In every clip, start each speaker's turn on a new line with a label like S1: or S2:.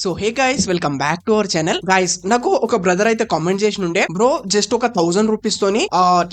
S1: So hey guys, welcome back to our channel. Guys, నాకు ఒక brother అయితే comment చేసి ఉండే, బ్రో జస్ట్ ఒక 1000 రూపీస్ తోని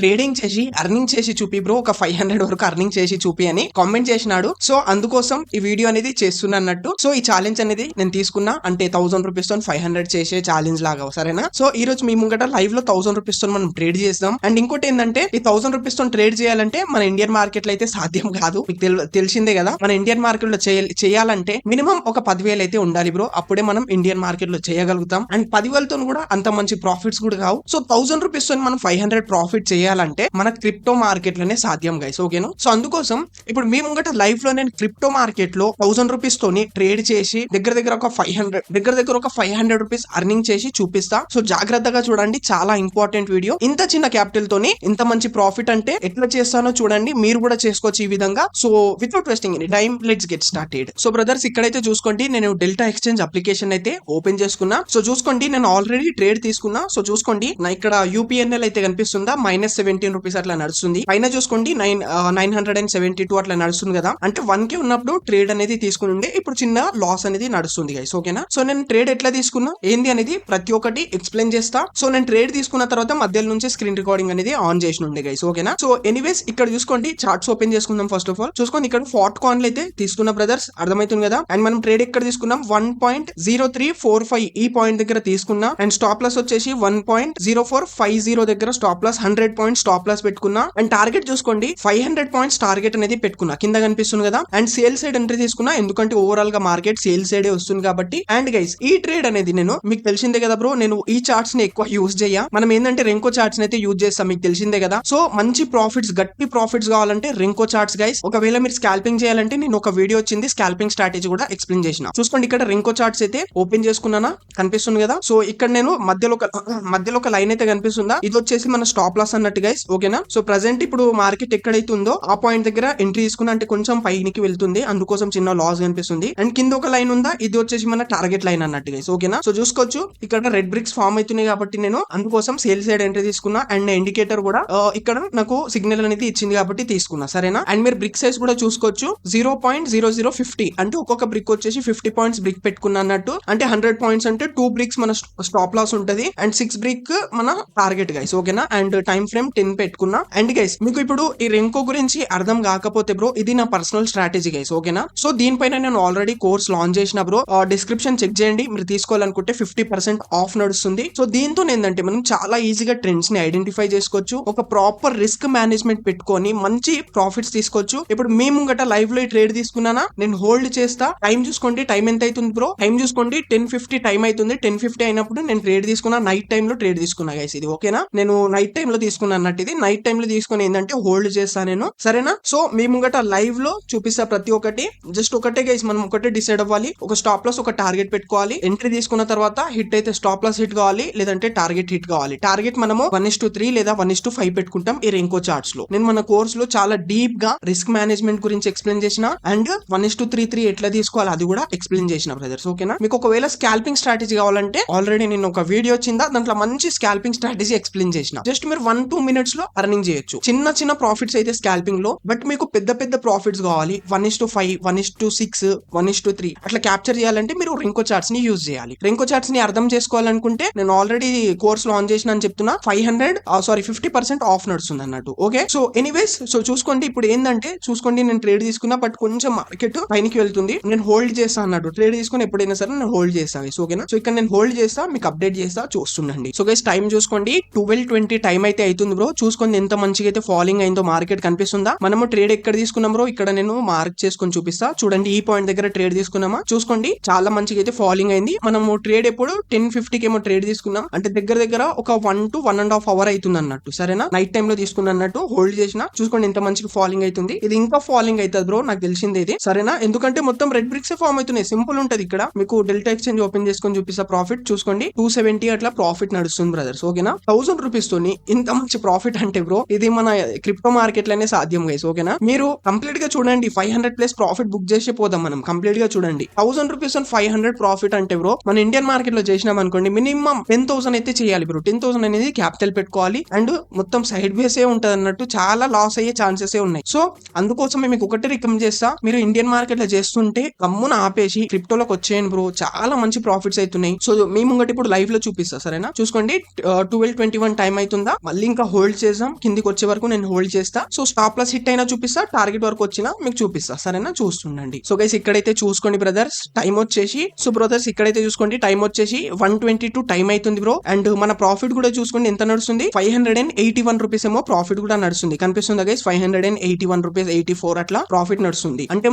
S1: ట్రేడింగ్ చేసి అర్నింగ్ చేసి చూపి బ్రో, ఒక 500 వరకు అర్నింగ్ చేసి చూపి అని కామెంట్ చేసినాడు. సో అందుకోసం ఈ వీడియో అనేది చేస్తున్నా అన్నట్టు. సో ఈ ఛాలెంజ్ అనేది నేను తీసుకున్నా, అంటే 1000 రూపీస్ తో 500 చేసే ఛాలెంజ్ లాగా, సరేనా? సో ఈ రోజు మీ ముంగట లైవ్ లో 1000 రూపీస్ తో మనం ట్రేడ్ చేద్దాం. అండ్ ఇంకోటి ఏంటంటే, ఈ 1000 రూపీస్ తో ట్రేడ్ చేయాలంటే మన ఇండియన్ మార్కెట్ లో అయితే సాధ్యం కాదు, మీకు తెలిసిందే కదా. మన ఇండియన్ మార్కెట్ లో చేయాలంటే మినిమం ఒక 10,000 అయితే ఉండాలి బ్రో, అప్పుడే మనం ఇండియన్ మార్కెట్ లో చేయగలుగుతాం. అండ్ 10,000తో కూడా అంత మంచి ప్రాఫిట్స్ కూడా కావు. సో 1000 రూపీస్ తో మనం 500 ప్రాఫిట్ చేయాలంటే మన క్రిప్టో మార్కెట్ లోనే సాధ్యం గైస్, ఓకేనా? సో అందుకోసం ఇప్పుడు మీ ముంగట లైవ్ లో నేను క్రిప్టో మార్కెట్ లో 1000 రూపీస్ తోని ట్రేడ్ చేసి దగ్గర ఒక 500 రూపీస్ అర్నింగ్ చేసి చూపిస్తా. సో జాగ్రత్తగా చూడండి, చాలా ఇంపార్టెంట్ వీడియో. ఇంత చిన్న క్యాపిటల్ తోని ఇంత మంచి ప్రాఫిట్ అంటే ఎట్లా చేస్తానో చూడండి, మీరు కూడా చేసుకోవచ్చు ఈ విధంగా. So without wasting any time, let's get started. So brothers, ఇక్కడైతే చూసుకోండి, నేను డెల్టా ఎక్స్చేంజ్ అప్లికేషన్ అయితే ఓపెన్ చేసుకున్నా. సో చూసుకోండి, నేను ఆల్రెడీ ట్రేడ్ తీసుకున్నా. సో చూసుకోండి, నా ఇక్కడ యూపీఎన్ఎల్ అయితే కనిపిస్తుందా, -17 రూపీస్ అట్లా నడుస్తుంది. పైన చూసుకోండి 972 అట్లా నడుస్తుంది కదా, అంటే 1K ఉన్నప్పుడు ట్రేడ్ అనేది తీసుకుని ఉండే, ఇప్పుడు చిన్న లాస్ అనేది నడుస్తుంది గైస్, ఓకేనా? సో నేను ట్రేడ్ ఎట్లా తీసుకున్నా ఏంది అనేది ప్రతి ఒక్కటి ఎక్స్ప్లెయిన్ చేస్తా. సో నేను ట్రేడ్ తీసుకున్న తర్వాత మధ్యలో నుంచి స్క్రీన్ రికార్డింగ్ అనేది ఆన్ చేసి ఉండే గైస్, ఓకేనా? సో ఎనీవేస్, ఇక్కడ చూసుకోండి, చార్ట్స్ ఓపెన్ చేసుకుందాం. ఫస్ట్ ఆఫ్ ఆల్ చూసుకోండి, ఇక్కడ ఫార్ట్ కాయిన్లు అయితే తీసుకున్న బ్రదర్స్, అర్థమవుతుంది కదా. అండ్ మనం ట్రేడ్ ఎక్కడ తీసుకున్నాం, 1.0345 ఈ పాయింట్ దగ్గర తీసుకున్నా. అండ్ స్టాప్ లాస్ వచ్చేసి 1.0450 దగ్గర stop loss, 100 points stop loss పెట్టుకున్నా. అండ్ టార్గెట్ చూసుకోండి, 500 పాయింట్స్ టార్గెట్ అనేది పెట్టుకున్నా, కింద కనిపిస్తుంది కదా. అండ్ సేల్ సైడ్ ఎంట్రీ తీసుకున్నా, ఎందుకంటే ఓవరాల్ గా మార్కెట్ సేల్ సైడే వస్తుంది కాబట్టి. అండ్ గైస్, ఈ ట్రేడ్ అనేది నేను మీకు తెలిసిందే కదా బ్రో, నేను ఈ చార్ట్స్ ని ఎక్కువ యూజ్ చేయ, మనం ఏంటంటే రెంకో చార్ట్స్ అయితే యూజ్ చేస్తాం, మీకు తెలిసిందే కదా. సో మంచి ప్రాఫిట్స్, గట్టి ప్రాఫిట్స్ కావాలంటే రెంకో చార్ట్స్ గైస్. ఒకవేళ మీరు స్కాల్పింగ్ చేయాలంటే నేను ఒక వీడియో వచ్చింది, స్కాల్పింగ్ స్ట్రాటజీ కూడా ఎక్స్ప్లెయిన్ చేసిన. చూసుకోండి, ఇక్కడ రెంకో చార్ట్స్ అయితే ఓపెన్ చేసుకున్నానా, కనిపిస్తుంది కదా. సో ఇక్కడ నేను మధ్యలో ఒక లైన్ అయితే కనిపిస్తుందా, ఇది వచ్చేసి మన స్టాప్ లాస్ అన్నట్టు గైస్, ఓకేనా? సో ప్రెసెంట్ ఇప్పుడు మార్కెట్ ఎక్కడైతే ఉందో ఆ పాయింట్ దగ్గర ఎంట్రీ తీసుకున్నా, అంటే కొంచెం పైకి వెళ్తుంది, అందుకోసం చిన్న లాస్ కనిపిస్తుంది. అండ్ కింద ఒక లైన్ ఉందా, ఇది వచ్చేసి మన టార్గెట్ లైన్ అన్నట్టు గైస్, ఓకేనా? సో చూసుకోవచ్చు, ఇక్కడ రెడ్ బ్రిక్స్ ఫామ్ అవుతున్నాయి కాబట్టి నేను అందుకోసం సేల్ సైడ్ ఎంట్రీ తీసుకున్నా. అండ్ ఇండికేటర్ కూడా ఇక్కడ నాకు సిగ్నల్ అనేది ఇచ్చింది కాబట్టి తీసుకున్నా, సరేనా? అండ్ మీరు బ్రిక్ సైజ్ కూడా చూసుకోవచ్చు, 0.0050, అంటే ఒక్కొక్క బ్రిక్ వచ్చేసి 50 పాయింట్స్ బ్రిక్ పెట్టుకున్నా అన్నట్టు. అంటే 100 పాయింట్స్ అంటే 2 బ్రిక్స్ మన స్టాప్ లాస్ ఉంటది, అండ్ 6 బ్రిక్ మన టార్గెట్ గైస్, ఓకేనా? అండ్ టైం ఫ్రేమ్ 10 పెట్టుకున్నా. అండ్ గైస్, మీకు ఇప్పుడు ఈ రెంకో గురించి అర్థం కాకపోతే బ్రో, ఇది నా పర్సనల్ స్ట్రాటజీ గైస్, ఓకేనా? సో దీనిపైన నేను ఆల్రెడీ కోర్స్ లాంచ్ చేసిన బ్రో, డిస్క్రిప్షన్ చెక్ చేయండి, మీరు తీసుకోవాలనుకుంటే 50% ఆఫ్ నడుస్తుంది. సో దీంతో ఏంటంటే మనం చాలా ఈజీగా ట్రెండ్స్ ని ఐడెంటిఫై చేసుకోవచ్చు, ఒక ప్రాపర్ రిస్క్ మేనేజ్మెంట్ పెట్టుకొని మంచి ప్రాఫిట్స్ తీసుకోవచ్చు. ఇప్పుడు మీ ముంగట లైవ్ లో ట్రేడ్ తీసుకున్నానా, నేను హోల్డ్ చేస్తా. టైం చూసుకోండి, టైం ఎంత అవుతుంది బ్రో, టైం చూసుకోండి 10:50 టైం అవుతుంది. 10:50 అయినప్పుడు నేను ట్రేడ్ తీసుకున్నా, నైట్ టైం లో ట్రేడ్ తీసుకున్నా గైస్, ఇది ఓకేనా? నేను నైట్ టైం లో తీసుకున్నా అన్నట్టు, ఇది నైట్ టైం లో తీసుకుని ఏంటంటే హోల్డ్ చేస్తా నేను, సరేనా? సో మీ ముంగట లైవ్ లో చూపిస్తా ప్రతి ఒక్కటి. జస్ట్ ఒకటే గైస్, మనం ఒకటే డిసైడ్ అవ్వాలి, ఒక స్టాప్ లాస్, ఒక టార్గెట్ పెట్టుకోవాలి. ఎంట్రీ తీసుకున్న తర్వాత హిట్ అయితే స్టాప్ లాస్ హిట్ కావాలి, లేదంటే టార్గెట్ హిట్ కావాలి. టార్గెట్ మనము 1:3 లేదా 1:5 పెట్టుకుంటాం ఈ రెంకో చార్ట్స్ లో. నేను మన కోర్స్ లో చాలా డీప్ గా రిస్క్ మేనేజ్మెంట్ గురించి ఎక్స్ప్లెయిన్ చేసిన, అండ్ 1:33 ఎట్లా తీసుకోవాలి అది కూడా ఎక్స్ప్లెయిన్ చేసిన బ్రదర్స్, ఓకేనా? మీకు ఒకవేళ స్కాల్పింగ్ స్ట్రాటజీ కావాలంటే ఆల్రెడీ నేను ఒక వీడియో వచ్చిందా, దాంట్లో మంచి స్కాల్పింగ్ స్ట్రాటజీ ఎక్స్ప్లెయిన్ చేసిన. జస్ట్ మీరు 1-2 మినిట్స్ లో అర్నింగ్ చేయొచ్చు, చిన్న ప్రాఫిట్స్ అయితే స్కాల్పింగ్ లో. బట్ మీకు పెద్ద ప్రాఫిట్స్ కావాలి, 1:5, 1:6, 1:3 అట్లా క్యాప్చర్ చేయాలంటే మీరు రెంకో చార్ట్స్ ని యూజ్ చేయాలి. రెంకో చార్ట్స్ ని అర్థం చేసుకోవాలనుకుంటే నేను ఆల్రెడీ కోర్స్ లాంచ్ చేసిన అని చెప్తున్నా, 50% ఆఫ్ నడుస్తుంది అన్నట్టు, ఓకే? సో ఎనీవేస్, సో చూసుకోండి, ఇప్పుడు ఏంటంటే చూసుకోండి, నేను ట్రేడ్ తీసుకున్నా, బట్ కొంచెం మార్కెట్ పైకి వెళ్తుంది, నేను హోల్డ్ చేస్తా అన్నట్టు. ట్రేడ్ తీసుకుని ఎప్పుడైనా సరే నేను హోల్డ్ చేస్తాను, ఓకేనా? సో ఇక్కడ నేను హోల్డ్ చేస్తా, మీకు అప్డేట్ చేస్తా, చూస్తుండండి. సో గైస్, టైం చూసుకోండి, 12:20 టైం అయితే అవుతుంది బ్రో. చూసుకోండి ఎంత మంచిగా అయితే ఫాలింగ్ అయిందో మార్కెట్, కనిపిస్తుందా? మనము ట్రేడ్ ఎక్కడ తీసుకున్నాం బ్రో, ఇక్కడ నేను మార్క్ చేసుకొని చూపిస్తా చూడండి. ఈ పాయింట్ దగ్గర ట్రేడ్ తీసుకున్నామా, చూసుకోండి చాలా మంచిగా అయితే ఫాలింగ్ అయింది. మనము ట్రేడ్ ఎప్పుడు 10:50 ఏమో ట్రేడ్ తీసుకున్నాం, అంటే దగ్గర ఒక 1 to 1.5 అవర్ అవుతుంది అన్నట్టు, సరేనా? నైట్ టైం లో తీసుకున్న అన్నట్టు హోల్డ్ చేసిన. చూసుకోండి ఎంత మంచిగా ఫాలింగ్ అవుతుంది, ఇది ఇంకా ఫాలింగ్ అవుతుంది బ్రో, నాకు తెలిసింది ఇది, సరేనా? ఎందుకంటే మొత్తం రెడ్ బ్రిక్స్ ఫామ్ అవుతున్నాయి, సింపుల్ ఉంటది. ఇక్కడ మీకు డెల్టా ఎక్స్చేంజ్ ఓపెన్ చేసుకొని చూపిస్తా. ప్రాఫిట్ చూసుకోండి, 270 అట్లా ప్రాఫిట్ నడుస్తుంది బ్రదర్స్, ఓకేనా? 1000 రూపీస్ తోని ఇంత మంచి ప్రాఫిట్ అంటే బ్రో, ఇది మన క్రిప్టో మార్కెట్ లోనే సాధ్యం గైస్, ఓకేనా? మీరు కంప్లీట్ గా చూడండి, 500+ ప్రాఫిట్ బుక్ చేసి పోదాం మనం. కంప్లీట్ గా చూడండి, 1000 రూపీస్ 500 ప్రాఫిట్ అంటే బ్రో, మన ఇండియన్ మార్కెట్ లో చేసినాం అనుకోండి, మినిమం 10,000 అయితే చేయాలి బ్రో. 10,000 అనేది క్యాపిటల్ పెట్టుకోవాలి, అండ్ మొత్తం సైడ్ బేస్ ఉంటది అన్నట్టు, చాలా లాస్ అయ్యే ఛాన్సెస్ ఉన్నాయి. సో అందుకోసం మీకు ఒకటి రికమెండ్ చేస్తా, మీరు ఇండియన్ మార్కెట్ లో చేస్తుంటే గమ్మున ఆపేసి క్రిప్టోలోకి వచ్చేయండి బ్రో. బ్రో, చాలా మంచి ప్రాఫిట్స్ అవుతున్నాయి. సో మీ ముంగట ఇప్పుడు లైవ్ లో చూపిస్తా, సరేనా? చూసుకోండి 12:21 టైం అవుతుందా, మళ్ళీ ఇంకా హోల్డ్ చేద్దాం, కిందికి వచ్చే వరకు నేను హోల్డ్ చేస్తా. సో స్టాప్ లాస్ హిట్ అయినా చూపిస్తా, టార్గెట్ వరకు వచ్చినా మీకు చూపిస్తా, సరేనా? చూస్తుండండి. సో గైస్ ఇక్కడైతే చూసుకోండి బ్రదర్స్, టైం వచ్చేసి, సో బ్రదర్స్ ఇక్కడైతే చూసుకోండి టైం వచ్చేసి 1:22 టైం అవుతుంది బ్రో. అండ్ మన ప్రాఫిట్ కూడా చూసుకోండి ఎంత నడుస్తుంది, 581 రూపీస్ ఏమో ప్రాఫిట్ కూడా నడుస్తుంది. కనిపిస్తుందా గైస్? 581 రూపీస్ 84 అట్లా ప్రాఫిట్ నడుస్తుంది. అంటే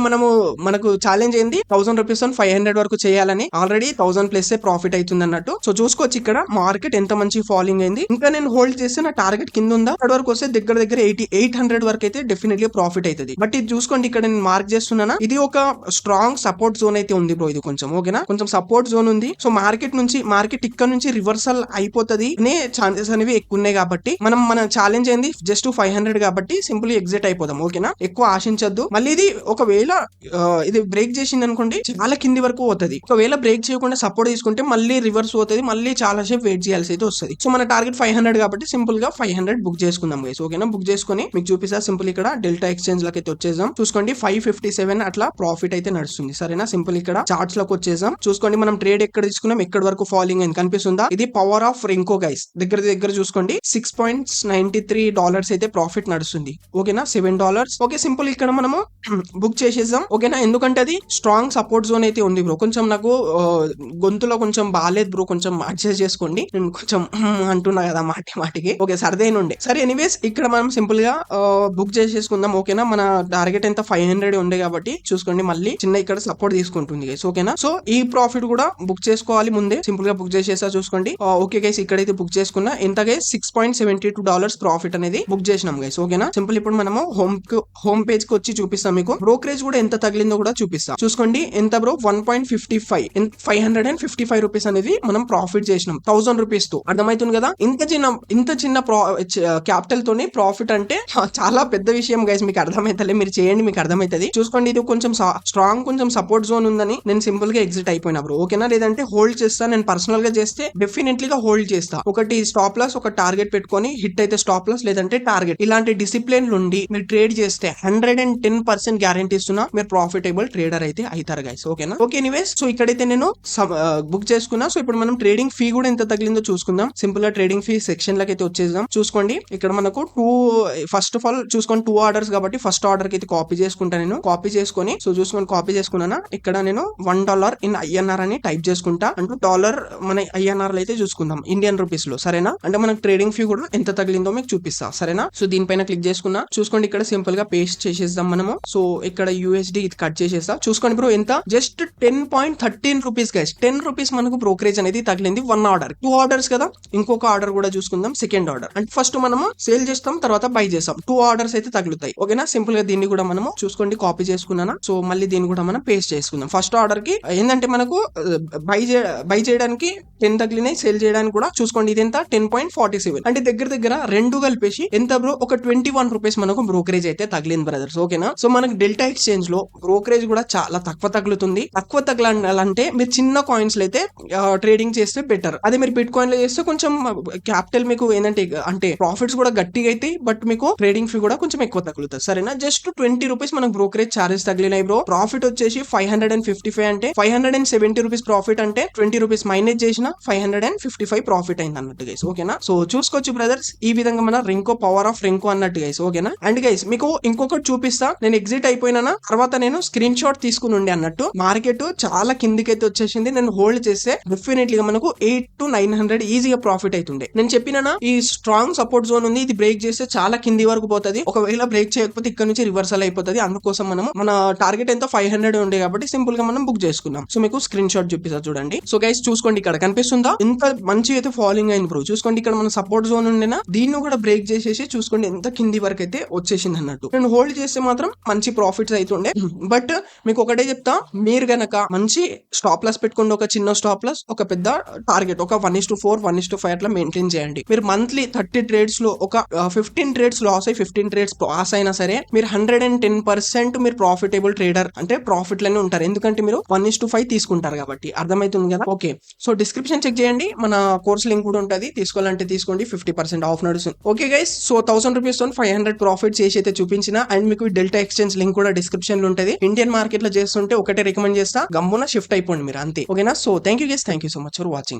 S1: మనకు ఛాలెంజ్ ఏంది, 1000 రూపీస్ 500 వరకు చేయాలని. ఆల్రెడీ 1000 ప్లస్ ప్రాఫిట్ అవుతుంది అన్నట్టు. సో చూసుకోవచ్చు ఇక్కడ మార్కెట్ ఎంత మంచి ఫాలింగ్ అయింది. ఇంకా నేను హోల్డ్ చేస్తే నా టార్గెట్ కింద ఉందా, అక్కడ వరకు వస్తే దగ్గర 800 వరకు అయితే డెఫినెట్లీ ప్రాఫిట్ అవుతుంది. బట్ ఇది చూసుకోండి ఇక్కడ నేను మార్క్ చేస్తున్నానా, ఇది ఒక స్ట్రాంగ్ సపోర్ట్ జోన్ అయితే ఉంది బ్రో. ఇది కొంచెం ఓకేనా, కొంచెం సపోర్ట్ జోన్ ఉంది. సో మార్కెట్ ఇక్కడ నుంచి రివర్సల్ అయిపోతుంది అనే ఛాన్సెస్ అనేవి ఎక్కువ ఉన్నాయి. కాబట్టి మన ఛాలెంజ్ ఏంది, జస్ట్ 500 కాబట్టి సింపుల్ ఎగ్జిట్ అయిపోదాం, ఓకేనా? ఎక్కువ ఆశించద్దు. మళ్ళీ ఇది ఒకవేళ ఇది బ్రేక్ చేసింది అనుకోండి, చాలా కింది వరకు పోతుంది. ఒకవేళ బ్రేక్ చేయకుండా సపోర్ట్ తీసుకుంటే మళ్ళీ రివర్స్ పోతుంది, మళ్ళీ చాలా సేపు వెయిట్ చేయాల్సి అయితే వస్తుంది. సో మన టార్గెట్ 500 కాబట్టి సింపుల్ గా 500 బుక్ చేసుకుందాం గైస్, ఓకేనా? బుక్ చేసుకుని మీకు చూపిస్తా. సింపుల్ ఇక్కడ డెల్టా ఎక్స్చేంజ్ లకి అయితే వచ్చేద్దాం. చూసుకోండి 557 అట్లా ప్రాఫిట్ అయితే నడుస్తుంది, సరేనా? సింపుల్ ఇక్కడ చార్ట్స్ లోకి వచ్చేసాం. చూసుకోండి మనం ట్రేడ్ ఎక్కడ తీసుకున్నాం, ఎక్కడ వరకు ఫాలింగ్ అయింది కనిపిస్తుందా? ఇది పవర్ ఆఫ్ రెంకో గైస్. దగ్గర చూసుకోండి $6.93 అయితే ప్రాఫిట్ నడుస్తుంది, ఓకేనా? $7. ఓకే, సింపుల్ ఇక్కడ మనము బుక్ చేసేద్దాం, ఓకేనా? ఎందుకంటే అది స్ట్రాంగ్ సపోర్ట్ జోన్ అయితే ఉంది బ్రో. కొంచెం నాకు గొంతులో కొంచెం బాగాలేదు బ్రో, కొంచెం అడ్జస్ట్ చేసుకోండి. నేను కొంచెం అంటున్నా కదా మాటికి, ఓకే? సర్దేనుండే. సరే ఎనీవేస్ ఇక్కడ మనం సింపుల్ గా బుక్ చేసేసుకుందాం, ఓకేనా? మన టార్గెట్ ఎంత 500 ఉండే కాబట్టి చూసుకోండి మళ్ళీ చిన్న ఇక్కడ సపోర్ట్ తీసుకుంటుంది గైస్, ఓకేనా? సో ఈ ప్రాఫిట్ కూడా బుక్ చేసుకోవాలి ముందే, సింపుల్ గా బుక్ చేసేసా. చూసుకోండి ఓకే గైస్, ఇక్కడైతే బుక్ చేసుకున్నా. ఎంత గైస్? $6.72 ప్రాఫిట్ అనేది బుక్ చేసినాం గైస్, ఓకేనా? సింపుల్ ఇప్పుడు మనము హోమ్ పేజ్ కి వచ్చి చూపిస్తాం మీకు. బ్రోకరేజ్ కూడా ఎంత తగిలిందో కూడా చూపిస్తాం. చూసుకోండి ఎంత బ్రో, 555 రూపీస్ అనేది మనం ప్రాఫిట్ చేసినాం 1000 రూపీస్ తో. అర్థమవుతుంది కదా? ఇంత చిన్న క్యాపిటల్ తోని ప్రాఫిట్ అంటే చాలా పెద్ద విషయం గైస్. మీకు అర్థమైతలే, మీరు చేయండి, మీకు అర్థమైతది. చూసుకోండి ఇది కొంచెం స్ట్రాంగ్ కొంచెం సపోర్ట్ జోన్ ఉందని నేను సింపుల్ గా ఎగ్జిట్ అయిపోయినా బ్రో, ఓకేనా? లేదంటే హోల్డ్ చేస్తా. నేను పర్సనల్ గా చేస్తే డెఫినెట్లీ గా హోల్డ్ చేస్తా. ఒకటి స్టాప్ లాస్, ఒక టార్గెట్ పెట్టుకొని హిట్ అయితే స్టాప్ లాస్, లేదంటే టార్గెట్. ఇలాంటి డిసిప్లిన్ నుండి మీరు ట్రేడ్ చేస్తే 110% గ్యారంటీ ఇస్తున్నా మీరు ప్రాఫిటబుల్ ట్రేడర్ అయితే అవుతారు గైస్, ఓకేనా? ఓకే ఎనీవేస్, సో ఇక్కడైతే నేను బుక్ చేసుకున్నా. సో ఇప్పుడు మనం ట్రేడింగ్ ఫీ కూడా ఎంత తగిలిందో చూసుకుందాం. సింపుల్ గా ట్రేడింగ్ ఫీ సెక్షన్ లకి అయితే వచ్చేద్దాం. చూసుకోండి ఇక్కడ మనకు ఫస్ట్ ఆఫ్ ఆల్ చూసుకోండి 2 ఆర్డర్స్ కాబట్టి ఫస్ట్ ఆర్డర్ కి అయితే కాపీ చేసుకుంటా. నేను కాపీ చేసుకొని, సో చూసుకొని కాపీ చేసుకున్నానా, ఇక్కడ నేను $1 ఇన్ INR అని టైప్ చేసుకుంటా. అంటే డాలర్ మన INR లో అయితే చూసుకుందాం, ఇండియన్ రూపీస్ లో, సరేనా? అంటే మనకు ట్రేడింగ్ ఫీ కూడా ఎంత తగిలిందో మీకు చూపిస్తా, సరేనా? సో దీనిపైన క్లిక్ చేసుకున్నా. చూసుకోండి ఇక్కడ సింపుల్ గా పేస్ట్ చేసేద్దాం మనము. సో ఇక్కడ USD ఇది కట్ చేసేస్తా. చూసుకోండి బ్రో ఎంత, జస్ట్ 10.13 రూపీస్ గైస్. 10 రూపీస్ మనకు బ్రోకరేజ్ అనేది తగిలింది 1 ఆర్డర్. 2 ఆర్డర్స్ కదా, ఇంకొక ఆర్డర్ కూడా చూసుకుందాం. సెకండ్ ఆర్డర్ అంటే ఫస్ట్ మనము సేల్ చేస్తాం, తర్వాత బై చేస్తాం. 2 ఆర్డర్స్ అయితే తగులుతాయి, ఓకేనా? సింపుల్ గా దీన్ని కూడా మనము చూసుకోండి కాపీ చేసుకున్నానా. సో మళ్ళీ దీన్ని కూడా మనం పేస్ట్ చేసుకుందాం. ఫస్ట్ ఆర్డర్ కి ఏంటంటే మనకు బై చేయడానికి 10 తగిలినాయి, సేల్ చేయడానికి కూడా చూసుకోండి ఇది ఎంత 10.47. అంటే దగ్గర రెండు కలిపేసి ఎంత బ్రో, ఒక 21 రూపీస్ మనకు బ్రోకరేజ్ అయితే తగిలింది బ్రదర్స్, ఓకేనా? సో మనకు డెల్టా ఎక్స్చేంజ్ లో బ్రోకరేజ్ కూడా చాలా తక్కువ తగులుతుంది. తక్కువ తగలాలంటే మీరు చిన్న కాయిన్స్ లో అయితే ట్రేడింగ్ చేస్తే బెటర్. అదే మీరు బిట్ కాయిన్ లో చేస్తే కొంచెం క్యాపిటల్ మీకు ఏంటంటే అంటే ప్రాఫిట్స్ కూడా గట్టిగా అయితే, బట్ మీకు ట్రేడింగ్ ఫీ కూడా కొంచెం ఎక్కువ తగులుతుంది, సరేనా? జస్ట్ 20 రూపీస్ మనకు బ్రోకరేజ్ చార్జెస్ తగిలినాయి బ్రో. ప్రాఫిట్ వచ్చేసి 555 అంటే 570 రూపీస్ ప్రాఫిట్ అంటే 20 రూపీస్ మైనస్ చేసిన 555 ప్రాఫిట్ అయింది అన్నట్టు గైస్, ఓకేనా? సో చూసుకోవచ్చు బ్రదర్స్, ఈ విధంగా మన రెంకో పవర్ ఆఫ్ రెంకో అన్నట్టు గైస్, ఓకేనా? అండ్ గైస్ మీకు ఇంకొకటి చూపిస్తా. నేను ఎగ్జిట్ అయిపోయినా తర్వాత నేను స్క్రీన్ షాట్ తీసుకుని ఉండే అన్నట్టు. మార్కెట్ చాలా కిందికైతే వచ్చేసింది. నేను హోల్డ్ చేస్తే డెఫినెట్లీ గా మనకు 800 to 900 ఈజీగా ప్రాఫిట్ అవుతుండే. నేను చెప్పినా ఈ స్ట్రాంగ్ సపోర్ట్ జోన్ ఉంది, ఇది బ్రేక్ చేస్తే చాలా కింది వరకు పోతుంది. ఒకవేళ బ్రేక్ చేయకపోతే ఇక్కడ నుంచి రివర్సల్ అయిపోతుంది. అందుకోసం మనం మన టార్గెట్ ఎంతో 500 ఉండే కాబట్టి సింపుల్ గా మనం బుక్ చేసుకున్నాం. సో మీకు స్క్రీన్ షాట్ చూపిస్తా చూడండి. సో గైస్ చూసుకోండి ఇక్కడ కనిపిస్తుందా ఎంత మంచి అయితే ఫాలోయింగ్ అయింది బ్రో. చూసుకోండి ఇక్కడ మన సపోర్ట్ జోన్ ఉండేనా, దీన్ని కూడా బ్రేక్ చేసేసి చూసుకోండి ఎంత కింది వరకు అయితే వచ్చేసింది అన్నట్టు. నేను హోల్డ్ చేస్తే మాత్రం మంచి ప్రాఫిట్స్ అవుతుండే. బట్ మీకు ఒకటే చెప్తా, మీరు గనక మంచి స్టాప్ లాస్ పెట్టుకోండి. ఒక చిన్న స్టాప్ లాస్, ఒక పెద్ద టార్గెట్, ఒక 1:4 1:5 అట్లా మెయింటైన్ చేయండి. మీరు మంత్లీ 30 ట్రేడ్స్ లో ఒక 15 ట్రేడ్స్ లాస్ అయ్యి 15 ట్రేడ్స్ పాస్ అయినా సరే మీరు 110% మీరు ప్రాఫిటబుల్ ట్రేడర్ అంటే ప్రాఫిట్ లోనే ఉంటారు. ఎందుకంటే మీరు 1:5 తీసుకుంటారు కాబట్టి. అర్థమవుతుంది కదా? ఓకే, సో డిస్క్రిప్షన్ చెక్ చేయండి, మన కోర్స్ లింక్ కూడా ఉంటుంది, తీసుకోవాలంటే తీసుకోండి. 50% ఆఫ్ నడుస్తుంది. ఓకే గైస్, సో 1000 రూపీస్ తో 500 ప్రాఫిట్ చేసి అయితే చూపించిన. అండ్ మీకు డెల్టా ఎక్స్చేంజ్ లింక్ కూడా డిస్క్రిప్షన్ లో ఉంటుంది. ఇండియన్ మార్కెట్ లో చేస్తుంటే ఒకటే రికమెండ్ చేస్తా, గమ్మున షిఫ్ట్ అయిపోండి మీరు అంతే. ఓకేనా? So thank you so much for watching.